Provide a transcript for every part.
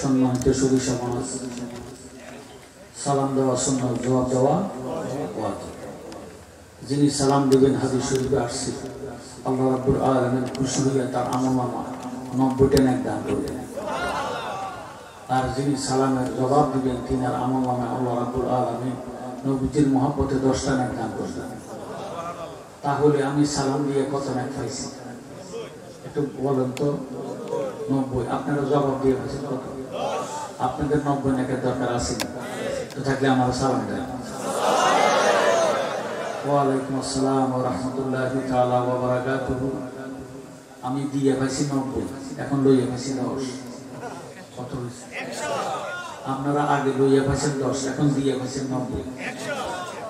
সম্মানিত সুধী সমাজ, সালাম দেওয়া সুন্নাত, জবাব দেওয়া ওয়াজিব। যিনি সালাম দেবেন হাদিস শরীফে আসছে, আল্লাহ রাব্বুল আলামিন খুশি হইয়া তার আমলনামা 90টা নেক দান করবেন। আর যিনি সালামের জবাব দিবেন তিনার আমলনামায় আল্লাহ রাব্বুল আলামিন নবীজির মহব্বতে 10টা নেক দান করবেন। তাহলে আমি সালাম দিয়ে কত নেক পাইছি একটু বলেন তো? 90। আপনারা জবাব দিয়ে পাইছেন কত? আপনাদের 90 নেকের দরকার আছে না? তো থাকলে আমার সালাম দেন। ওয়ালাইকুম আসসালাম ওয়া রাহমাতুল্লাহি তাআলা ওয়া বারাকাতুহু। আমি দিয়ে পাইছি 90, এখন লইয়া পাইছি 10। কত হইছে? 100। আপনারা আগে লইয়া পাইছেন 10, এখন দিয়ে পাইছেন 90।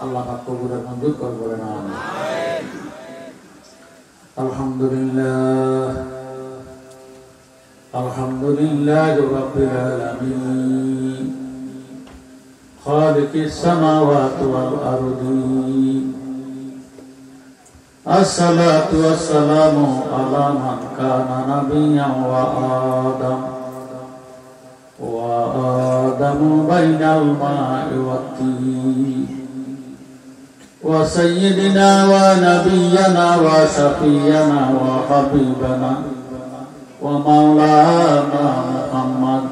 আল্লাহ পাক কবুলের মঞ্জুর করবেন না। আমিন। আলহামদুলিল্লাহ, আলহামদুলিল্লাহি রাব্বিল আলামিন, খালিকিস সামাওয়াতি ওয়াল আরদি। আসসালাতু ওয়াসসালামু আলা মান কানা নাবিয়্যান ওয়া আদামু বাইনাল মা'i ওয়াত-তিন ওয়া সাইয়্যিদিনা ওয়া নাবিয়্যানা ওয়া শাফিয়্যানা ওয়া হাবিবানা ওয়া মাওলানা মুহাম্মদ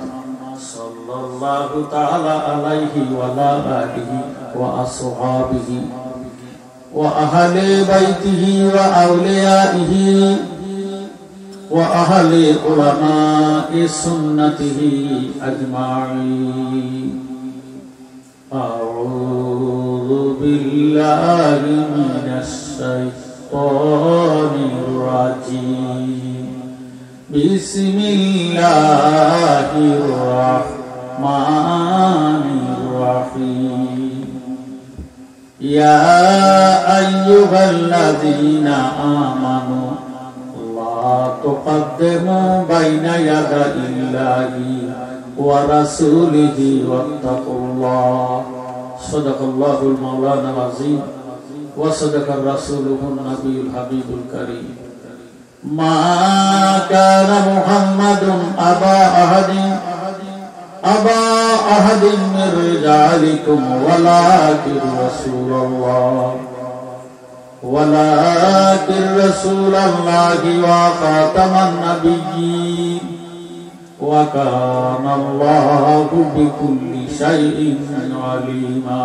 সাল্লাল্লাহু তাআলা আলাইহি ওয়া আলা আলিহি ওয়া আসহাবিহি ওয়া আহলি বাইতিহি ওয়া আউলিয়াইহি ওয়া আহলি উলামা'i সুন্নতিহি আজমাইন। আউযু বিল্লাহি মিনাশ শাইতানির রাজীম। বিসমিল্লাহির রাহমানির রাহিম। ইয়া আইয়ুহাল্লাযীনা আমানু লা তুকদ্দিমু বাইনা ইয়াদাইল্লাহি ওয়া রাসূলিহি ওয়াত্তাকুল্লাহ। সাদাকাল্লাহুল মাওলানাল আযীম ওয়া সাদাকার রাসূলুহুন নাবিয়ুল হাবিবুল কারীম। মা কানা মুহাম্মাদুন আবা আহাদিন মির রিজালিকুম ওয়ালাকিন রাসূলুল্লাহি ওয়া খাতামান নাবিয়্যিন ওয়া কানাল্লাহু বিকুল্লি শাইইন আলীমা।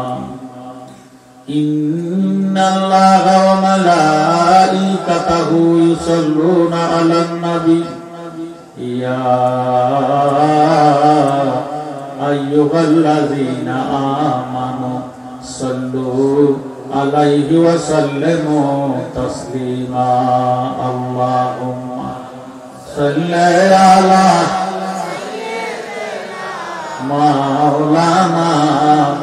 ইন্নাল্লাহা ওয়া মালাইকাতাহু ইউসাল্লুনা আলান নাবী ইয়া আইয়ুহাল্লাযীনা আমানু সাল্লু আলাইহি ওয়া সাল্লিমু তাসলিমা। আল্লাহুম্মা সাল্লি আলা মাওলানা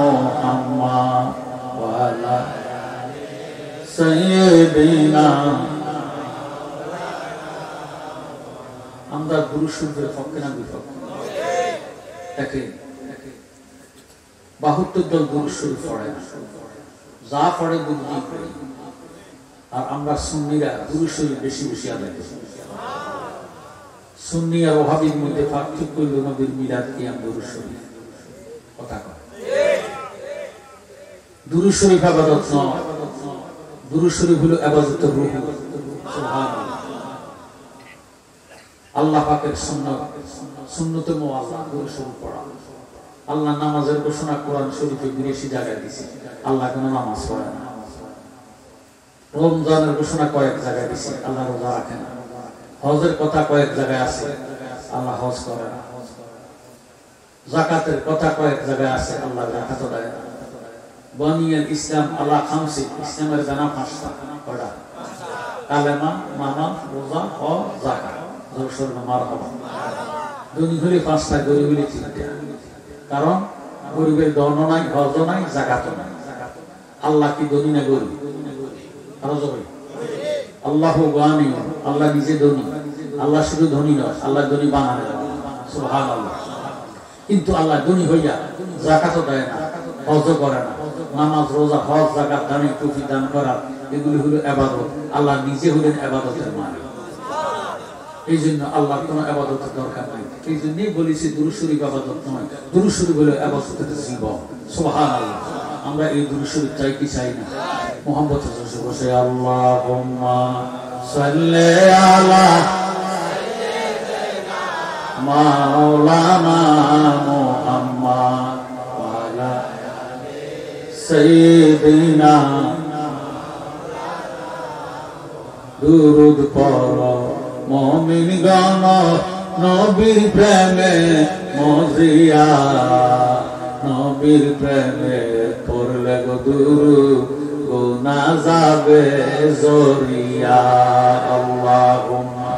মুহাম্মাদ ওয়া আলা সাইয়্যিদিনা। আমরা গুরুশুদ্ধের পক্ষে না বিপক্ষে? দেখেন 72 দল গুরুশুদ্ধ পড়ে না, যা পড়ে বুদ্ধি পড়ে। আর আমরা সুন্নিরা গুরুশুদ্ধ বেশি বেশি আদায় করি। সুন্নি আর ওহাবির মধ্যে পার্থক্য হইল নবীর মিলাদ কিয়াম দুরূদ শরীফ। কথা কয় দুরূদ শরীফ ইবাদত নয়, দুরূদ শরীফ হলো ইবাদতের রূহ। সুবহানাল্লাহ। আল্লাহ পাকের সুন্নাত, সুন্নতে মুআক্কাদা দুরূদ শরীফ পড়া। আল্লাহ নামাজের ঘোষণা কোরআন শরীফে 82 জায়গায় দিয়েছে। আল্লাহ কোনো নামাজ পড়ে না। রমজানের ঘোষণা কয়েক জায়গায় দিয়েছে, আল্লাহ রোজা রাখে না। হজের কথা কয়েক জায়গায় আছে, আল্লাহ হজ করে না। যাকাতের কথা কয়েক জায়গায় আছে, আল্লাহ যাকাত দেয় না। বানিয়াল ইসলাম আল্লাহ খামসি, ইসলামের জানা 5টা। কয়টা? কালেমা, নামাজ, রোজা ও যাকাত। জোরসোর মারহাবা। ধনী হলে 5টা, গরিব হলে 3টা। কারণ গরিবের ধনও নাই, হজও নাই, যাকাতও নাই। আল্লাহ কি ধনী না গরিব? আরো জোরে। আল্লাহু গানি, আল্লাহ নিজে ধনী। আল্লাহ শুধু ধনী নয়, আল্লাহ ধনী বানানো। সুবহানাল্লাহ। কিন্তু আল্লাহ ধনী হইয়া যাকাতও দেয় না, হজও করে না। নামাজ, রোজা, হজ, যাকাত, দান, টুপি দান করা, এগুলি হলো ইবাদত। আল্লাহ নিজে হলেন ইবাদতের মালিক। এই জন্য আল্লাহর কোনো ইবাদতের দরকার নাই। এই জন্যই বলেছি দুরূদ শরীফ ইবাদত নয়, দুরূদ শরীফ হলো ইবাদতের জীবন। সুবহানাল্লাহ। আমরা এই দুরূদ শরীফ চাই কি চাই না? মুহাম্মদ রাসূল বসে আল্লাহুম্মা সাল্লি আলা মাওলানা মুহাম্মদ ওয়া আলা সাইয়্যিদিনা দুরূদ পড়ো মুমিন গণ নবীর প্রেমে মজিয়া, নবীর প্রেমে পড়লে গো দুরূদ গুনাহ যাবে জরিয়া। আল্লাহুম্মা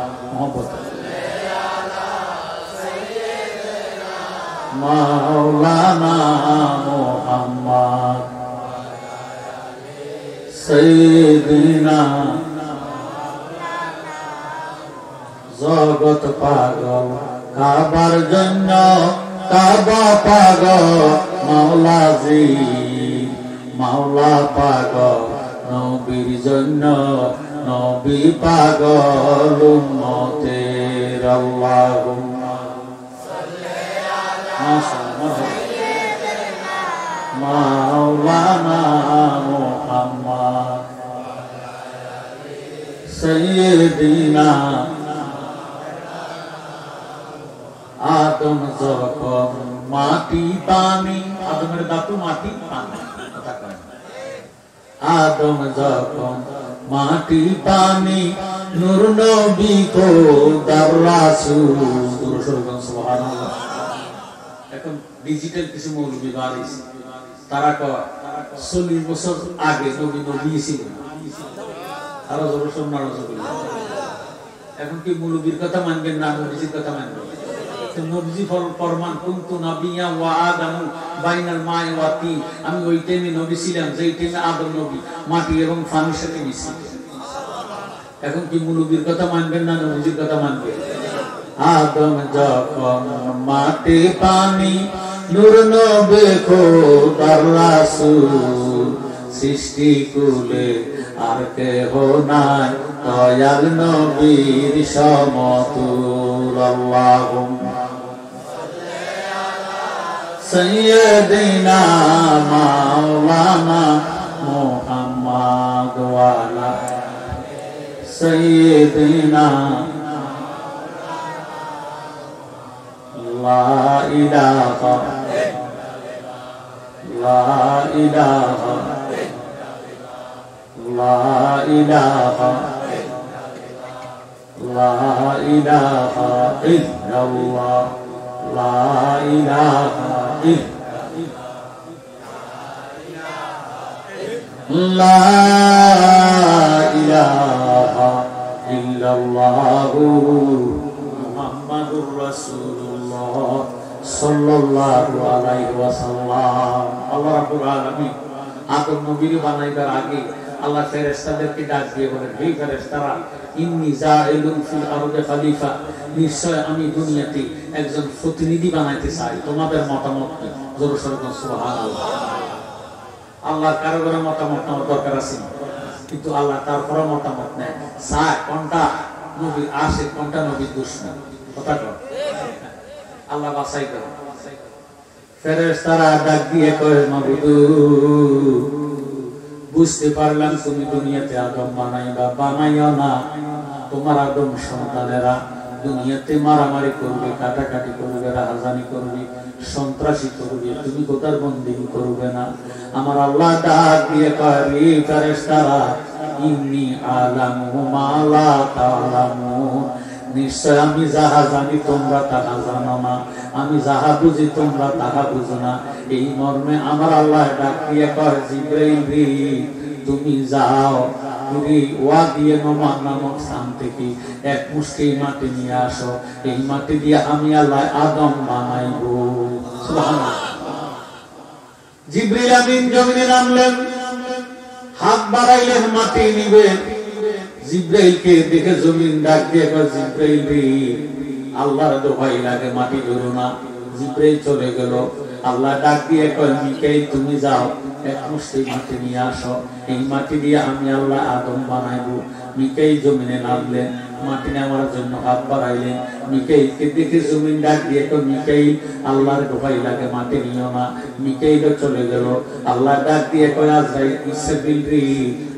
মাওলানা মুহাম্মদ সাইয়্যিদিনা জগৎ পাগল কাবার জন্য, কাবা পাগল মাওলাজি, মাওলা পাগল নবীর জন্য, নবী পাগল উম্মতের। আল্লাহুম্মা সাল্লি আলা মাওলানা মুহাম্মদ সাইয়্যিদিনা আদম যখন মাটি পানি, আদমের দাঁতু মাটি পানি, আদম যখন মাটি পানি নূর নবী কো দার রাসূল। সুবহানাল্লাহ। এখন ডিজিটাল কিছু মৌলবি বাড়িছে, তারা কয় 40 বছর আগে নবী নবী ছিলেন। তারা জোরসোর নারাজুবিল্লাহ। এখন কি মৌলবীর কথা মানবেন না নবীজির কথা মানবেন? নবীজি ফরমান কুনতু নাবিয়্যা ওয়া আদামু বাইনাল মা'i ওয়া তিন, আমি ওই টাইমে নবী ছিলাম যেই টাইমে আদম নবী মাটি এবং পানির সাথে মিশে। এখন কি নবীর কথা মানবেন না নবীজির কথা মানবেন? আদম যখন মাটি পানি নূর নবী খোদার রাসূল, সৃষ্টি কুলে আর কেহ নাই দয়াল নবীর সমতুল। আল্লাহুম্মা সাইয়্যিদিনা মাওলানা মুহাম্মদ ওয়া আলা সাইয়্যিদিনা লা ইলাহা লা ইলাহা লা ইলাহা লা ইলাহা ইল্লাল্লাহ লা ইলাহা লা ইলাহা ইল্লাল্লাহু মুহাম্মাদুর রাসূলুল্লাহ সাল্লাল্লাহু আলাইহি ওয়াসাল্লাম। আল্লাহ রাব্বুল আলামিন আদম নবীর বানাইবার আগে আল্লাহ ফেরেশতাদেরকে ডাক দিয়ে বলেন, হে ফেরেশতারা, ইন্নী জাইলুন ফিল আরদি খলিফা, নিশ্চয় আমি দুনিয়াতে একজন প্রতিনিধি বানাইতে চাই, তোমাদের মতামত কি? জোরে সোরে সুবহানাল্লাহ। আল্লাহ কারো কারো মতামত নেওয়ার দরকার আছে, কিন্তু আল্লাহ তারপরে মতামত নেয় চায় কোনটা নবীর আশিক কোনটা নবীর দুশমন। কথা কর, আল্লাহ বাছাই করে। ফেরেশতারা ডাক দিয়ে কয়, মাবুদ বুঝতে পারলাম তুমি দুনিয়াতে আদম বানাইবা, বানাইও না। তোমার আদম সন্তানেরা দুনিয়াতে মারামারি করবে, কাটাকাটি করবে, রাহাজানি করবে, সন্ত্রাসী করবে, তুমি কোথার বন্দিনী করবে না। আমার আল্লাহ ডাক দিয়ে কয়, রে ফেরেশতারা, ইন্নী আলামু মা লা তা'লামুন, নিশ্চয় আমি যাহা জানি তোমরা তাহা জানো না, আমি যাহা বুঝি তোমরা তাহা বুঝো না। এই মর্মে আমার আল্লাহ ডাক দিয়ে কয়, জিবরাইল রে, তুমি যাও ওয়াদিয়ে নোমান নামক স্থান থেকে এক মুষ্টি মাটি নিয়ে আসো, এই মাটি দিয়ে আমি আল্লাহ আদম বানাইব। সুবহানাল্লাহ। জিবরিল আমিন জমিনে নামলেন, হাত বাড়াইলেন মাটি নিবেন। জিবরাইলকে দেখে জমিন ডাক দিয়ে কয়, জিবরাইল রে, আল্লাহর দোহাই লাগে মাটি ধরো না। জিবরাইল চলে গেল। আল্লাহ ডাক দিয়ে কয়, মিকাইল তুমি যাও, এক মুষ্টি মাটি নিয়ে আসো, এই মাটি দিয়ে আমি আল্লাহ আদম বানাইব। মিকাইল জমিনে নামলেন, মাটি নেওয়ার জন্য হাত বাড়াইলেন। মিকাইলকে দেখে জমিন ডাক দিয়ে কয় মিকাইল আল্লাহর দোহাই লাগে মাটি নিও না। মিকাইলও চলে গেল। আল্লাহ ডাক দিয়ে কয় আজরাইল ইসরাফিল রে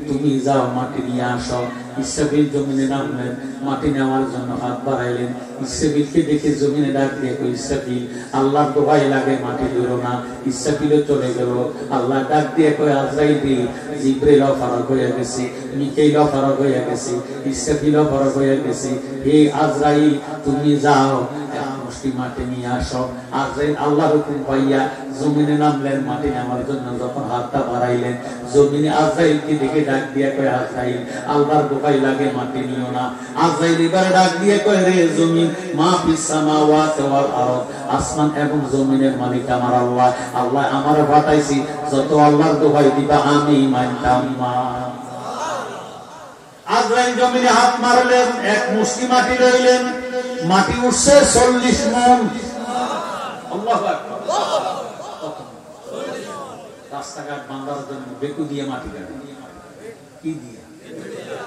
তুমি যাও মাটি নিয়ে আসো। ইসরাফিল জমিনে নামলেন, মাটি নেওয়ার জন্য হাত বাড়াইলেন। ইসরাফিলকে দেখে জমিনে ডাক দিয়ে কই ইসরাফিল আল্লাহর দোহাই লাগে মাটি দিও না। ইসরাফিলও চলে গেল। আল্লাহ ডাক দিয়ে কয় আজরাইল রে জিবরাইলও ফারাক হয়ে গেছে, মিকাইলও ফারাক হয়ে গেছে, ইসরাফিলও ফারাক হয়ে গেছে। হে আজরাইল তুমি যাও মুষ্টি মাটি নিয়ে আসো। আজরাইল আল্লাহর হুকুম পাইয়া জমিনে নামলেন। মাটি নেওয়ার জন্য যখন হাতটা বাড়াইলেন জমিনে আজরাইলকে দেখে ডাক দিয়ে কয় আজরাইল আল্লাহর দোহাই লাগে মাটি নিও না। আজরাইল এবার ডাক দিয়ে কয় রে জমিন মা ফিস সামাওয়াতি ওয়াল আরদ আসমান এবং জমিনের মালিক আমার আল্লাহ। আল্লাহ আমারে পাঠাইছি যত আল্লাহর দোহাই দিবা আমি মানতাম না। আজরাইল জমিনে হাত মারলেন, এক মুষ্টি মাটি লইলেন। মাটি উঠছে 40 মণ। আল্লাহু আকবার। রাস্তাঘাট বাঁধার জন্য বেকু দিয়ে মাটি কাটে। কি দিয়ে?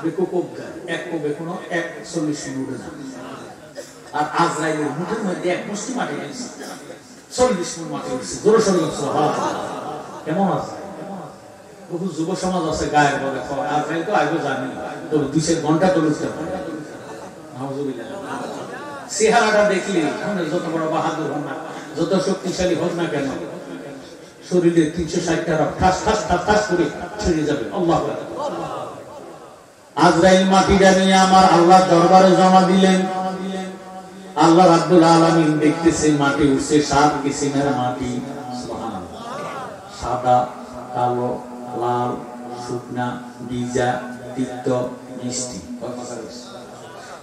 বেকু কোপ দেয়। এক কোপে কোনো 40 মণ উঠে না। আর আজরাইলের মুঠের মধ্যে এক মুষ্টি মাটি নিয়েছে, 40 মণ মাটি উঠছে। জোরে সোরে সুবহানাল্লাহ। কেমন আছে? বহু যুব সমাজ আছে গায়ের বলে আজরাইল তো আগে জানি তো 2 ঘন্টা তোলে চেহারাটা দেখলি যত বড় বাহাদুর হোক না, যত শক্তিশালী হোক না কেন, শরীরে 360টা রক্ত ঠাস ঠাস ঠাস ঠাস করে ছেড়ে যাবে। আল্লাহু আকবার। আজরাইল মাটিটা নিয়ে আমার আল্লাহর দরবারে জমা দিলেন। আল্লাহ রাব্বুল আলামিন দেখতেছে মাটি উঠছে 7 কিসিমের মাটি। সুবহানাল্লাহ। সাদা, কালো, লাল, শুকনা, ভিজা, তিক্ত, মিষ্টি।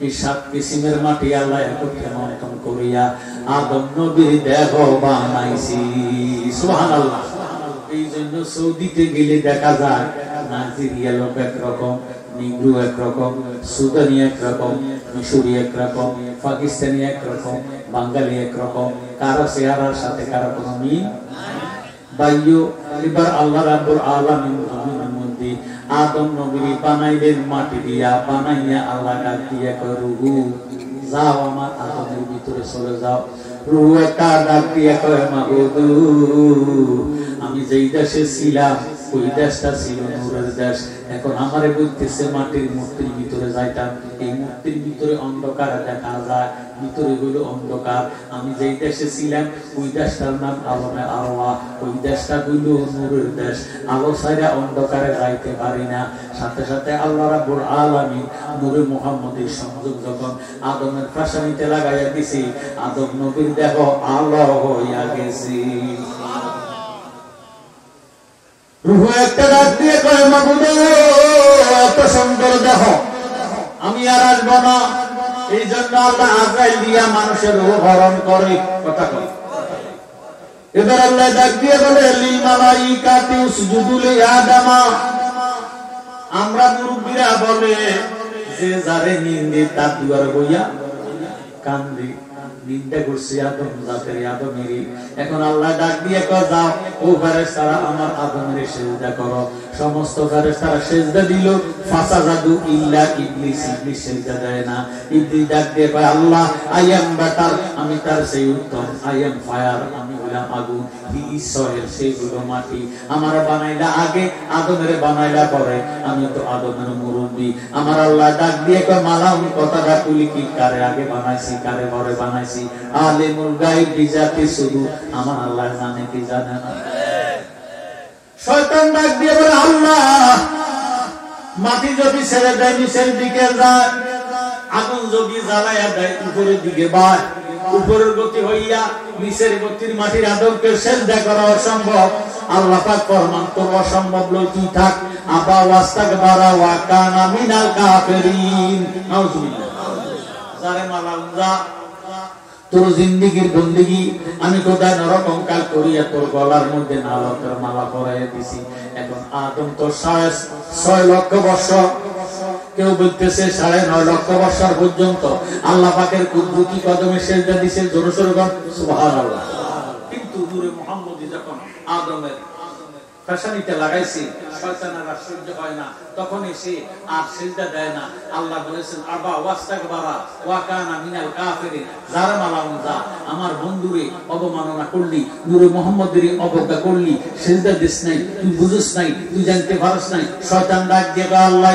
এই 7 কিসিমের মাটি আল্লাহ একত্রে মন্থন করিয়া আদম নবীর দেহ বানাইছি। সুবহানাল্লাহ। এই জন্য সৌদিতে গেলে দেখা যায় নাইজেরিয়া লোক একরকম, নিগ্রো একরকম, সুদানি একরকম, মিশরি একরকম, পাকিস্তানি একরকম, বাঙালি একরকম, কারো চেহারার সাথে কারো কোনো মিল বাইও। এবার আল্লাহ রাব্বুল আলামিন জমিনের মধ্যে আদম নবী বানাইলেন মাটি দিয়া। বানাইয়া আল্লাহ ডাক দিয়া কয় রুহু যাও আমার আদমের ভিতরে চলে যাও। রুহু একটা ডাক দিয়া কয় মাবুদ আমি যেই দেশে ছিলাম ওই দেশটা ছিল নূরের দেশ। এখন আমারে বলতেছে মাটির মূর্তির ভিতরে যাইতাম। এই মূর্তির ভিতরে অন্ধকার দেখা যায়, ভিতরে হইল অন্ধকার। আমি যেই দেশে ছিলাম ওই দেশটার নাম আলমে আল্লাহ। ওই দেশটা হইল নূরের দেশ। আলো ছাইরা অন্ধকারে যাইতে পারি না। সাথে সাথে আল্লাহ রাব্বুল আলামিন নূরে মুহাম্মদের সংযোগ যখন আদমের প্রাসানিতে লাগাইয়া দিছি, আদম নবীর দেহ আলো হইয়া গেছে। রূহ একটা ডাক দিয়ে কয় মাবুদ এত সুন্দর দেহ আমি আর আসব না। এই জন্য আল্লাহ আজরাইল দিয়া মানুষের রূহ হরণ করে। কথা কয়। এবার আল্লাহ ডাক দিয়ে বলে লিল মালাইকাতি উসজুদু লি আদামা। আমরা মুরব্বিরা বলে যে যারে নিন্দে তার দুয়ারে বইয়া কান্দি নিন্দা করছে আদম জাতের আদমেরই। এখন আল্লাহ ডাক দিয়ে কয় যাও ও ফেরেশতারা আমার আদমের সিজদা করো। সমস্ত ফেরেশতারা সিজদা দিল। ফাসাজাদু ইল্লা ইবলিস। ইবলিস সিজদা দেয় না। ইবলিস ডাক দিয়ে কয় আল্লাহ আই এম বেটার, আমি তার সেই উত্তম। আই এম ফায়ার, আমি হলাম আগুন। হি ইজ সয়েল, সেই হলো মাটি। আমার বানাইলা আগে, আদমের বানাইলা পরে। আমি তো আদমের মুরব্বি। আমার আল্লাহ ডাক দিয়ে কয় মালাম কথাটা তুলি কি কারে আগে বানাইছি কারে পরে বানাইছি। আলিমুল গায়ব বিজাতি শুধু আমার আল্লাহ জানে, কি জানে না। শয়তান ডাক দিয়ে বলে আল্লাহ মাটি যদি ছেড়ে দেয় নিচের দিকে যায়, আগুন যদি জ্বালাইয়া দেয় উপরের দিকে বায়, উপরের গতি হইয়া নিচের গতির মাটির আদমকে সিজদা করা অসম্ভব। আল্লাহ পাক ফরমান তোর অসম্ভব লই তুই থাক। আবা ওয়াস্তাকবারা ওয়া কানা মিনাল কাফিরিন। নাউজুবিল্লাহ। যারে মালাউজা তোর জিন্দেগীর বন্দেগী আমি কোথায় নরকঙ্কাল করিয়া তোর গলার মধ্যে নালকের মালা পরাইয়া দিছি। এখন আদম তো 6.5 লক্ষ বছর, কেউ বলতেছে 9.5 লক্ষ বছর পর্যন্ত আল্লাহ পাকের কুদরতি কদমে সিজদা দিছে। জোরে সোরে বল সুবহানাল্লাহ। কিন্তু নূরে মুহাম্মদী যখন আদমের ফ্যাশনিতে লাগাইছি, শয়তানের আর সহ্য হয় না, তখন এসে আর সিজদা দেয় না। আল্লাহ বলেছেন আবা ওয়াস্তাকবারা ওয়া কানা মিনাল কাফিরিন। যারা মালাউন যা, আমার বন্ধুরে অবমাননা করলি, নূরে মুহাম্মদের অবজ্ঞা করলি, সিজদা দিস নাই, তুই বুঝিস নাই, তুই জানতে পারিস নাই। শয়তান ডাক দিয়ে আল্লাহ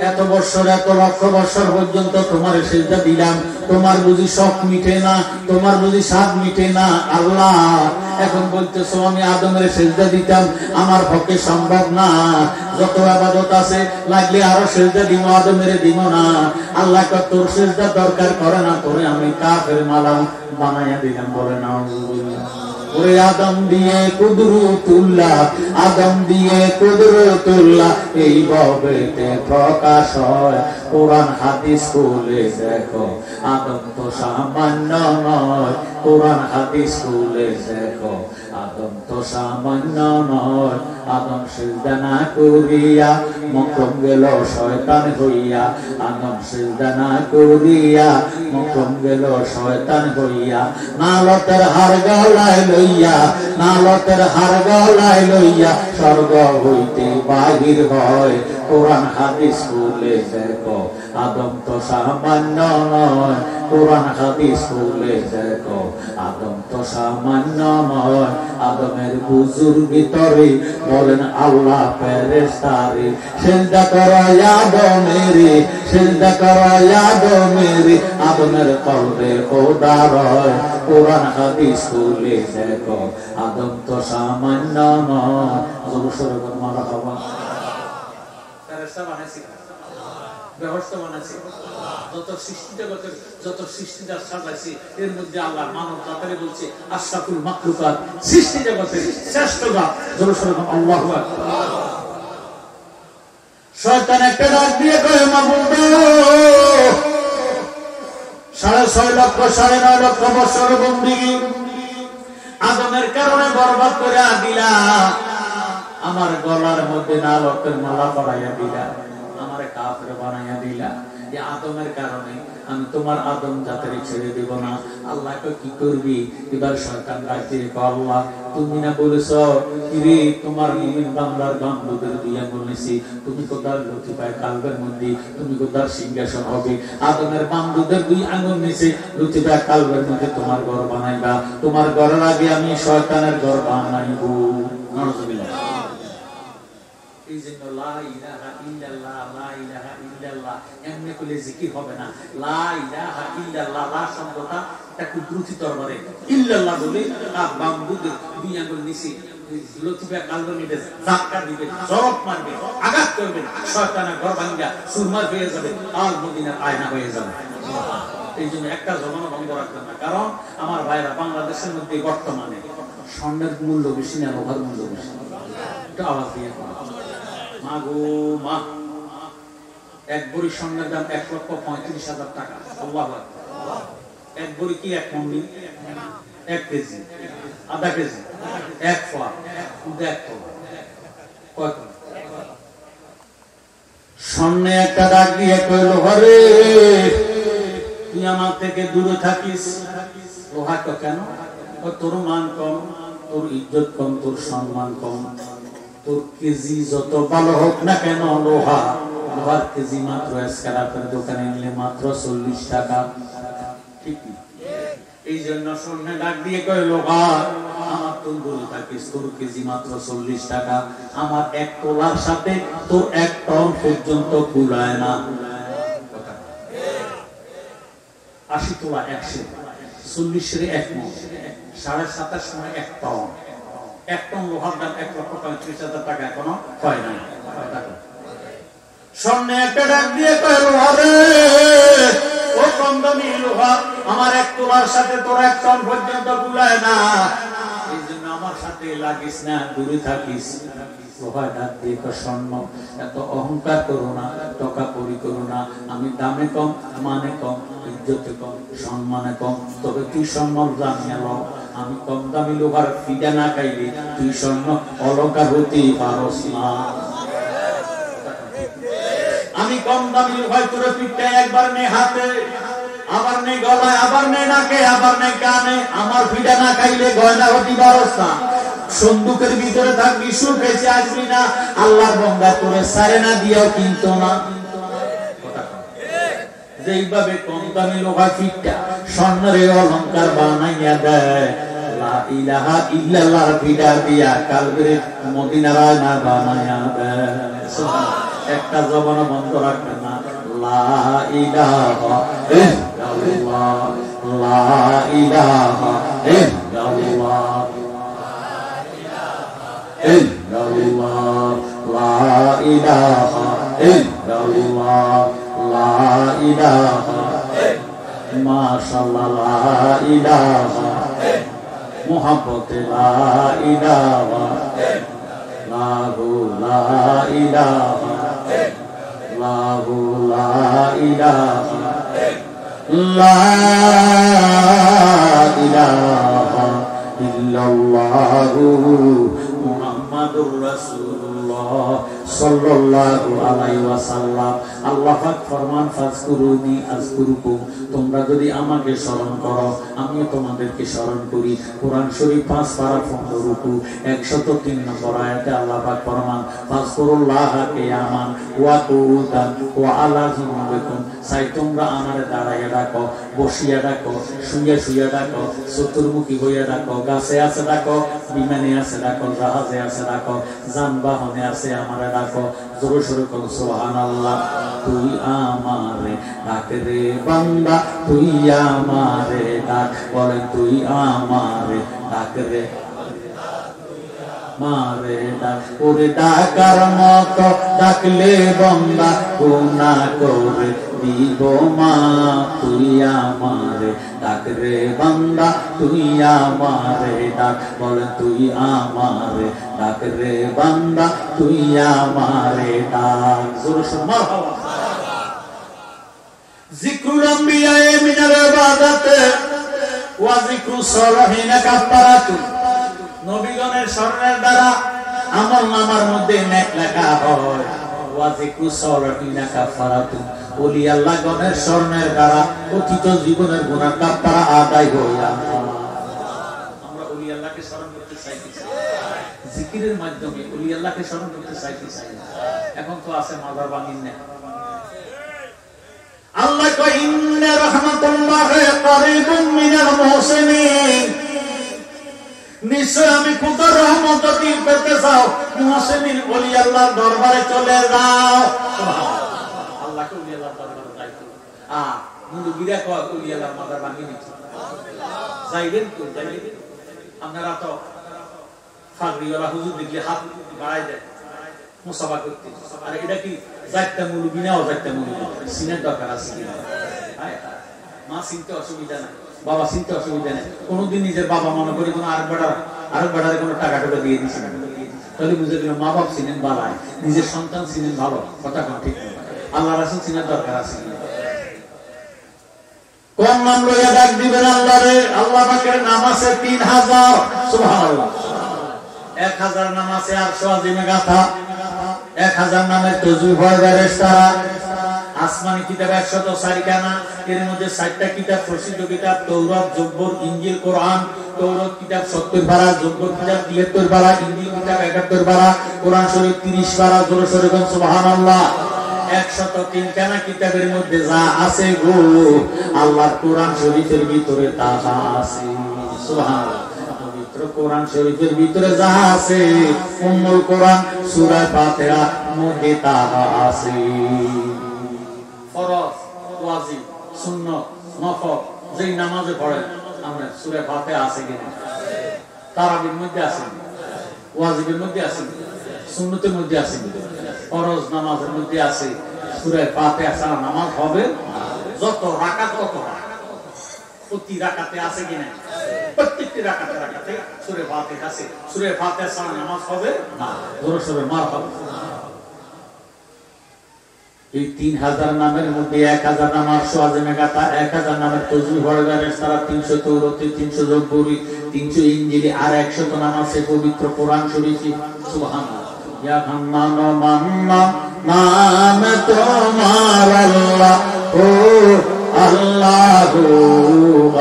এত বছর, এত লক্ষ বছর পর্যন্ত তোমার সিজদা দিলাম, তোমার বুঝি শখ মিটে না, তোমার বুঝি স্বাদ মিটে না। আল্লাহ এখন বলতেছো আমি আদমের সিজদা দিতাম, আমার পক্ষে সম্ভব না। যত ইবাদত আছে লাগলে আরো সিজদা দিব, আদমের দিব না। আল্লাহ কয় তোর সিজদা দরকার করে না, তোরে আমি কাফের মালাম বানাইয়া দিলাম। বলে না ওরে আদম দিয়ে কুদরতুল্লাহ, আদম দিয়ে কুদরতুল্লাহ, এই ভবেতে প্রকাশ হয়। কোরআন হাদিস খুলে দেখো, আদম তো সামান্য নয়। কোরআন হাদিস খুলে দেখো, আদম তো সামান্য নয়। আদম সিজদা না করিয়া মকরম গেল শয়তান হইয়া, আদম সিজদা না করিয়া মকরম গেল শয়তান হইয়া। নালতের হার গলায় লইয়া, নালতের হার গলায় লইয়া স্বর্গ হইতে বাহির হয়। কোরআন হাদিস খুলে দেখো, আদম তো সামান্য নয়। কোরআন হাদিস খুলে দেখো, আদম তো সামান্য নয়। আদমের বুজুর্গি তরে বলেন আল্লাহ ফেরেশতারে, সিজদা করো আদমেরে, সিজদা করো আদমেরে, আদমের কলবে খোদার হয়। কোরআন হাদিস খুলে দেখো, আদম তো সামান্য নয়। জোরে সোরে বল মারহাবা। ফেরেশতা বানাইছে, ব্যবস্থা বানাইছে, যত সৃষ্টি জগতের যত সৃষ্টিটা সাজাইছে, এর মধ্যে আল্লাহ মানব জাতিরে বলছে আশরাফুল মাখলুকাত, সৃষ্টি জগতের শ্রেষ্ঠ জাত। জোরে সোরে বল আল্লাহু আকবার। শয়তান একটা ডাক দিয়ে কয় মাবুদ, 6.5 লক্ষ 9.5 লক্ষ বছর বন্দেগী আদমের কারণে বরবাদ করে দিলা, আমার গলার মধ্যে নালকের মালা পরাইয়া দিলা, আমারে কাফের বানাইয়া দিলা। এই আদমের কারণে আমি তোমার আদম জাতিরে ছেড়ে দেব না। আল্লাহ কি করবি? এবার শয়তান ডাকতে আল্লাহ তুমি না বলেছো কিরে তোমার মুমিন বান্দার বান্ধবদের দিয়া বলেছি, তুমি কোথার লতিফায় কালবের মধ্যে, তুমি কোথার সিংহাসন হবে। আদমের বান্ধবদের 2 আঙ্গুল নিচে লতিফায় কালবের মধ্যে তোমার ঘর বানাইবা। তোমার ঘরের আগে আমি শয়তানের ঘর বানাইব। নাউযুবিল্লাহ। এই জন্য লা ইলাহা ইল্লাল্লাহ, লা ইলাহা ইল্লাল্লাহ এমনি কইলে জিকির হবে না। লা ইলাহা ইল্লাল্লাহ, লা শব্দটা এটা কুদরতি তরবারে, ইল্লাল্লাহ বলে আর বামদুদের 2 আঙ্গুল নিচে লতিফা কালবের মধ্যে ধাক্কা দিবে, জরব মারবে, আঘাত করবে, শয়তানের ঘর ভাঙা সুরমার হয়ে যাবে, আর মদিনার আয়না হয়ে যাবে। এই জন্য একটা জমানো বন্ধ রাখবেন না। কারণ আমার ভাইরা বাংলাদেশের মধ্যে বর্তমানে স্বর্ণের মূল্য বেশি না লোহার মূল্য বেশি। একটু আওয়াজ দিয়ে মা গো মা, 1 ভরি স্বর্ণের দাম 1,35,000 টাকা। আল্লাহু আকবার। 1 ভরি কি 1 মণ? 1 কেজি, আধা কেজি, 1 পোয়া, 1 তোলা, কত? স্বর্ণে একটা ডাক দিয়ে কইল ঘরে তুই আমার থেকে দূরে থাকিস। লোহা তো কেন? তোর মান কম, তোর ইজ্জত কম, তোর সম্মান কম, তোর কেজি যত ভালো হোক না কেন, লোহার কেজি মাত্র স্ক্র্যাপের দোকানে নিলে মাত্র 40 টাকা। ঠিক না? এই জন্য স্বর্ণে ডাক দিয়ে কয় লোহা আমার তোর দূরে থাকিস, তোর কেজি মাত্র 40 টাকা। আমার 1 তোলার সাথে তোর 1 টন পর্যন্ত কুলায় না। 80 তোলা 100, 40 1 মণ, 27.5 মণে 1 টন। 1 টন লোহার দাম 1,35,000 টাকা এখনো হয় নাই। স্বর্ণে একটা ডাক দিয়ে কয় লোহা রে, ও কম দামি লোহা, আমার 1 তোলার সাথে তোর 1 টন পর্যন্ত কুলায় না। এই জন্য আমার সাথে লাগিস না, দূরে থাকিস। লোহা ডাক দিয়ে কয় স্বর্ণ এত অহংকার করো না, টাকা করি করো না। আমি দামে কম, মানে কম, ইজ্জতে কম, সম্মানে কম, তবে তুই সম্মান জানিয়ে ল। আমি কম দামি লোহার ফিডা না খাইলে তুই স্বর্ণ অলঙ্কার হতে পারস না। আমি কম দামি লোহার তোর পিঠটা একবার নে হাতে, আবার নে গলায়, আবার নে নাকে, আবার নে কানে। আমার ফিডা না খাইলে গয়না হতে পারস না। সন্দুকের ভিতরে থাকবি, সুখেছে আসবি না, আল্লাহর বান্দা তোরে সারে না দিয়াও কিন্তু না। যেইভাবে কম দামি লোহা ফিটটা স্বর্ণের অলংকার বানাইয়া দেয়, লা ইলাহা ইল্লাল্লাহর ফিটা দিয়া কালবের মদিনার আয়না বানাইয়া দেয়। একটা জবান বন্ধ রাখবে না, লা ইলাহা ইল্লাল্লাহ, লা ইলাহা ইল্লাল্লাহ, ইল্লাল্লাহ, লা ইলাহা ইল্লাল্লাহ, লা ইলাহা মাশাআল্লাহ, লা ইলাহা মুহাব্বতে, লা ইলাহা লাহু, লা ইলাহা লাহু, লা ইলাহা লা ইলাহা ইল্লাল্লাহু মুহাম্মাদুর রাসূলুল্লাহ সাল্লাল্লাহু আলাইহি ওয়াসাল্লাম। আল্লাহ পাক ফরমান, ফাজকুরুনি আযকুরুকুম, তোমরা যদি আমাকে স্মরণ করো আমিও তোমাদেরকে স্মরণ করি। কোরআন শরীফ 5 পারা 15 রুকু 103 নম্বর আয়াতে আল্লাহ পাক ফরমান, ফাজকুরুল্লাহা কিয়ামান ওয়া কুউদান ওয়া আলা জুনুবিকুম, সাই তোমরা আমারে দাঁড়াইয়া ডাকো, বসিয়া ডাকো, শুইয়া শুইয়া ডাকো, চতুর্মুখী হইয়া ডাকো, গাছে আছে ডাকো, বিমানে আছে ডাকো, জাহাজে আছে ডাকো, যানবাহনে আছে আমারে ডাকো। জোরে সোরে কর সুবহানাল্লাহ। তুই আমারে ডাক রে বান্দা, তুই আমারে ডাক, বলে তুই আমারে ডাক রে মারে ডাক, ওরে ডাকার মতো ডাকলে বান্দা গুনাহ করে দিব মা, তুই আমারে ডাক রে বান্দা, তুই আমারে ডাক, বলে তুই আমারে ডাক রে বান্দা, তুই আমারে ডাক। জোরে সোরে মারহাবা। যিকরুল আম্বিয়া মিনাল ইবাদাত ওয়া যিকরুস সালিহিন কাফারাতু, নবীগণের স্মরণের দ্বারা আমলনামার মধ্যে নেক লেখা হয়। ওয়া যিকরুস সালিহিন কাফারাতু, ওলি আল্লাহগণের স্মরণের দ্বারা অতীত জীবনের গুনাহ কাফারা আদায় হয়। আমরা ওলি আল্লাহকে স্মরণ করতে চাইতেছি, জিকিরের মাধ্যমে ওলি আল্লাহকে স্মরণ করতে চাইতেছি। এখন তো আছে মাজার বানিন না। আল্লাহ কয়, ইন্না রাহমাতুল্লাহি করিবুম মিনাল মুহসিনিন, নিশ্চয় আমি খোদার রহমত যদি পেতে চাও মুহসিনিন ওলি আল্লাহর দরবারে চলে যাও। আল্লাহকে ওলি আল্লাহর দরবারে যাইতো, মুরব্বিরা কয় ওলি আল্লাহর মাজার বানিয়ে নিচ্ছে, যাইবেন তো যাইবেন। আপনারা তো ফাগরিওয়ালা হুজুর দেখলে হাত বাড়াই দেয় মুসাফা করতে, আর এটা কি যাইতে মুরব্বি না যাইতে মুরব্বি সিনের দরকার আছে কিনা? মা চিনতে অসুবিধা নাই, বাবা চিনতে অসুবিধা নেই। কোনদিন নিজের বাবা মনে করি কোনো আরেক বেড়ারে কোনো টাকা টাকা দিয়ে দিচ্ছে না, তাহলে বুঝে গেল মা বাপ চিনেন বালায়, নিজের সন্তান চিনেন ভালো। কথা কোন ঠিক না? আল্লাহ রাসূল চিনার দরকার আছে। কোন নাম লইয়া ডাক দিবেন আল্লাহরে? আল্লাহ পাকের নাম আছে 3000। সুবহানাল্লাহ। 1000 নাম আছে আরশ আজিমে গাথা, 1000 নামের তাসবিহ হয় ফেরেশতারা। আসমানি কিতাব 104 খানা, এর মধ্যে 60টা কিতাব প্রসিদ্ধ কিতাব, তৌরাত, জব্বর, ইনজিল, কোরআন। তৌরাত কিতাব 70 পারা, জব্বর কিতাব 73 পারা, ইনজিল কিতাব 71 পারা, কোরআন শরীফ 30 পারা। জোরে সোরে বলেন সুবহানাল্লাহ। 103 খানা কিতাবের মধ্যে যা আছে গো, আল্লাহর কোরআন শরীফের ভিতরে তা আছে। সুবহানাল্লাহ। পবিত্র কোরআন শরীফের ভিতরে যা আছে, উম্মুল কোরআন সূরা ফাতিহা মধ্যে তা আছে। ফরজ, ওয়াজিব, সুন্নাত, নফল যেই নামাজে পড়েন আমরা সূরা ফাতিহা আছে কিনা? তারাবির মধ্যে আছে, ওয়াজিবের মধ্যে আছে, সুন্নতের মধ্যে আছে, ফরজ নামাজের মধ্যে আছে। সূরা ফাতিহা ছাড়া নামাজ হবে? যত রাকাত তত প্রতি রাকাতে আছে কিনা? প্রত্যেকটি রাকাতে সূরা ফাতিহা আছে। সূরা ফাতিহা ছাড়া নামাজ হবে না। জোরে সোরে মারহাবা। এই 3000 নামের মধ্যে 1000 নাম আরশ আজিমে গাথা, 1000 নামের তাসবিহ হয় ফেরেশতারা, 300 তৌরাত, 300 জব্বর, 300 ইনজিল, আর 100 নাম আছে পবিত্র কোরআন শরীফে। সুবহানাল্লাহ। ইয়া হান্নান মান্নান নাম তোমার আল্লাহ, ও আল্লাহ গো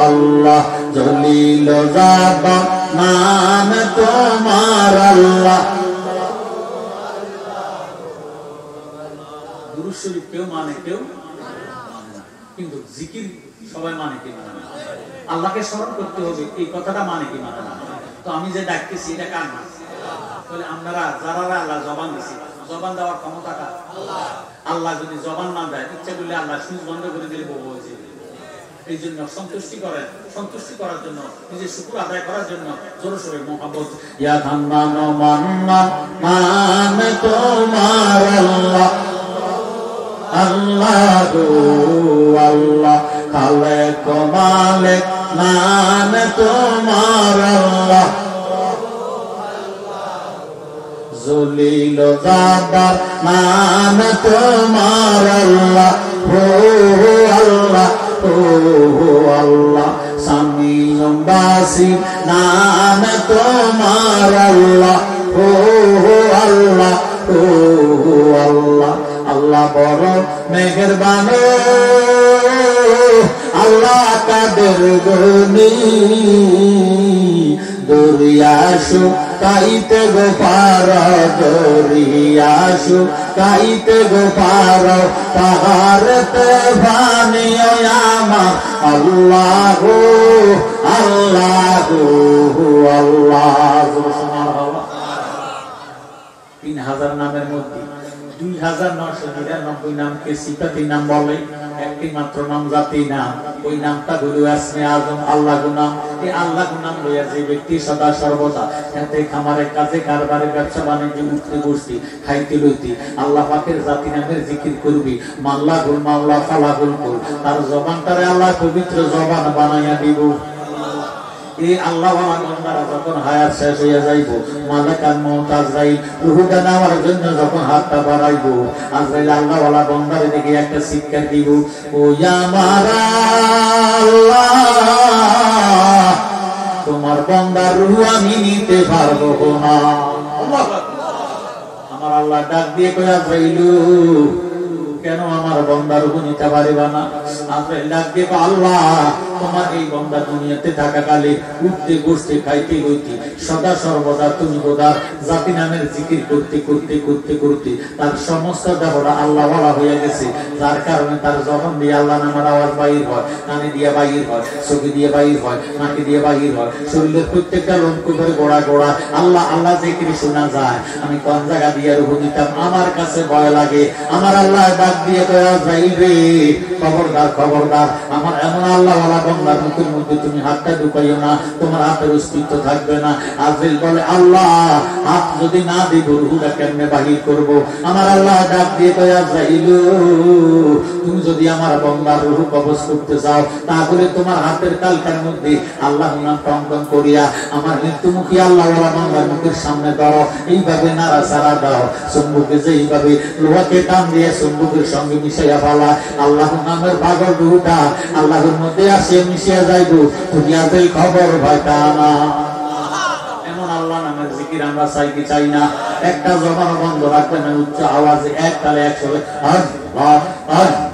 আল্লাহ, জলিল জাবান নাম তোমার আল্লাহ। দুরূদ শরীফ কেউ মানে কেউ মানে না, কিন্তু জিকির সবাই মানে কি মানে না। আল্লাহকে স্মরণ করতে হবে এই কথাটা মানে কি মানে না। তো আমি যে ডাকতেছি এটা কার না? তাহলে আপনারা যারা আল্লাহ জবান দিছি, জবান দেওয়ার ক্ষমতাটা আল্লাহ যদি জবান না দেয়, ইচ্ছা করলে আল্লাহ সুইচ বন্ধ করে দিলে বউ হয়েছে। এই জন্য সন্তুষ্টি করেন, সন্তুষ্টি করার জন্য, নিজের শুকর আদায় করার জন্য জোরে সোরে মোহাম্মদ ইয়া হান্নান মান্নান নাম তোমার আল্লাহ। আল্লাহু আল্লাহ খালেক মালিক নাম তোমার আল্লাহ। জলিল জাবার নাম তোমার আল্লাহ। ও আল্লাহ ও আল্লাহ সামিউম বাসির নাম তোমার আল্লাহ। ও আল্লাহ ও আল্লাহ আল্লাহ বড় মেহেরবান, আল্লাহ কাদের গনি দরিয়াশু কাইতে গো পার, দরিয়াশু কাইতে গো পার, পাহাড়তে ভানিও আমার আল্লাহ আল্লাহ আল্লাহ। 3000 নামের মধ্যে 2999 নামকে সিফাতি নাম বলে, একটি মাত্র নাম জাতি নাম, ওই নামটা হলো আসমে আজম আল্লাহ নাম। এই আল্লাহ নাম লইয়া যে ব্যক্তি সদা সর্বদা এতে খামারে কাজে কারবারে ব্যবসা বাণিজ্যে উঠতে বসতি খাইতে লইতি আল্লাহ পাকের জাতি নামের জিকির করবি, মাল্লা গুল মাওলা ফালা গুল কুল, তার জবানটারে আল্লাহ পবিত্র জবান বানাইয়া দিব। এই আল্লাহওয়ালা বান্দারা যখন হায়াত শেষ হইয়া যাইব, মালাকাল মউত আজরাইল রূহটা নেওয়ার জন্য যখন হাতটা বাড়াইব, আজরাইল আল্লাহওয়ালা বান্দারে দেখে একটা চিৎকার দিব, ও আমার আল্লাহ তোমার বান্দার রূহ আমি নিতে পারবো না। আমার আল্লাহ ডাক দিয়ে কই, আজরাইলু কেন আমার বান্দার রূহ নিতে পারিবা না? আজরাইল ডাক দিয়ে আল্লাহ তোমার এই বান্দা দুনিয়াতে থাকাকালে উঠতে বসতে খাইতে লইতে সদা সর্বদা তুমি বোধা জাতি নামের জিকির করতে করতে করতে করতে তার সমস্ত দেহটা আল্লাহওয়ালা হয়ে গেছে, যার কারণে তার জবান দিয়ে আল্লাহ নামের আওয়াজ বাহির হয়, কানে দিয়ে বাহির হয়, চোখে দিয়ে বাহির হয়, নাকে দিয়ে বাহির হয়, শরীরের প্রত্যেকটা লঙ্কু করে গোড়া গোড়া আল্লাহ আল্লাহ জিকির শোনা যায়। আমি কোন জায়গা দিয়ে রূহ নিতাম, আমার কাছে ভয় লাগে। আমার আল্লাহ ডাক দিয়ে কয়া যাইবে, খবরদার খবরদার, আমার এমন আল্লাহওয়ালা বান্দার মুখের মধ্যে তুমি হাতটা ঢুকাইও না, তোমার হাতের অস্তিত্ব থাকবে না। আজরাইল বলে আল্লাহ হাত যদি না দিব রূহটা কেমনে বাহির করব? আমার আল্লাহ ডাক দিয়ে কয়, আজরাইল তুমি যদি আমার বান্দার রূহ কবজ করতে চাও, তাহলে তোমার হাতের তালকার মধ্যে আল্লাহ নাম টঙ্কন করিয়া আমার মৃত্যুমুখী আল্লাহওয়ালা বান্দার মুখের সামনে দাও, এইভাবে নাড়াচাড়া দাও, চুম্বুকে যে এইভাবে লোহাকে টান দিয়ে চুম্বুকের সঙ্গে মিশাইয়া ফেলা, আল্লাহ নামের পাগল রূহটা আল্লাহর মধ্যে আসে মিশিয়া যাইব, তুমি আজরাইল খবর ভয় না। এমন আল্লাহ নামের জিকির আমরা চাই কি চাই না? একটা জবান বন্ধ রাখবেন, উচ্চ আওয়াজে এক তালে একসাথে আল্লাহ আল্লাহ